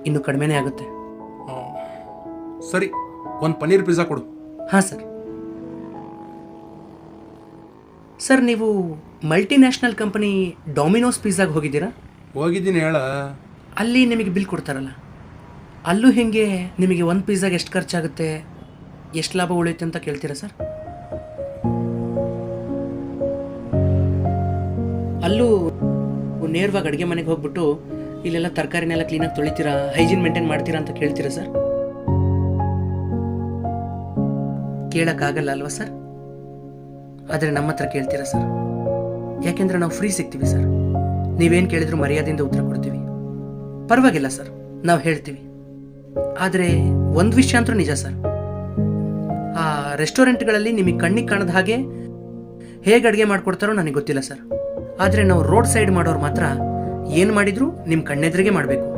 ಇನ್ನೂ ಕಡಿಮೆನೇ ಆಗುತ್ತೆ. ಸರಿ, ಒಂದು ಪನ್ನೀರ್ ಪಿಜ್ಜಾ ಕೊಡು. ಹಾಂ ಸರ್. ಸರ್, ನೀವು ಮಲ್ಟಿನ್ಯಾಷನಲ್ ಕಂಪನಿ ಡೊಮಿನೋಸ್ ಪಿಜ್ಜಾಗೆ ಹೋಗಿದ್ದೀರಾ? ಹೋಗಿದ್ದೀನಿ ಹೇಳ. ಅಲ್ಲಿ ನಿಮಗೆ ಬಿಲ್ ಕೊಡ್ತಾರಲ್ಲ, ಅಲ್ಲೂ ಹೇಗೆ ನಿಮಗೆ ಒಂದು ಪಿಜ್ಜಾಗೆ ಎಷ್ಟು ಖರ್ಚಾಗುತ್ತೆ, ಎಷ್ಟು ಲಾಭ ಉಳಿಯುತ್ತೆ ಅಂತ ಕೇಳ್ತೀರಾ ಸರ್? ಅಲ್ಲೂ ನೇರವಾಗಿ ಅಡುಗೆ ಮನೆಗೆ ಹೋಗ್ಬಿಟ್ಟು ಇಲ್ಲೆಲ್ಲ ತರಕಾರಿನೆಲ್ಲ ಕ್ಲೀನಾಗಿ ತೊಳಿತೀರಾ, ಹೈಜೀನ್ ಮೇಂಟೈನ್ ಮಾಡ್ತೀರಾ ಅಂತ ಕೇಳ್ತೀರಾ ಸರ್? ಕೇಳೋಕ್ಕಾಗಲ್ಲ ಅಲ್ವಾ ಸರ್? ಆದರೆ ನಮ್ಮ ಹತ್ರ ಕೇಳ್ತೀರಾ ಸರ್? ಯಾಕೆಂದರೆ ನಾವು ಫ್ರೀ ಸಿಗ್ತೀವಿ ಸರ್. ನೀವೇನು ಕೇಳಿದ್ರು ಮರ್ಯಾದೆಯಿಂದ ಉತ್ತರ ಕೊಡ್ತೀವಿ. ಪರವಾಗಿಲ್ಲ ಸರ್, ನಾವು ಹೇಳ್ತೀವಿ. ಆದರೆ ಒಂದು ವಿಷಯ ಅಂತೂ ನಿಜ ಸರ್, ಆ ರೆಸ್ಟೋರೆಂಟ್ಗಳಲ್ಲಿ ನಿಮಗೆ ಕಣ್ಣಿಗೆ ಕಾಣದ ಹಾಗೆ ಹೇಗೆ ಅಡುಗೆ ಮಾಡಿಕೊಡ್ತಾರೋ ನನಗೆ ಗೊತ್ತಿಲ್ಲ ಸರ್. ಆದರೆ ನಾವು ರೋಡ್ ಸೈಡ್ ಮಾಡೋರು ಮಾತ್ರ ಏನು ಮಾಡಿದ್ರು ನಿಮ್ಮ ಕಣ್ಣೆದುರಿಗೆ ಮಾಡಬೇಕು.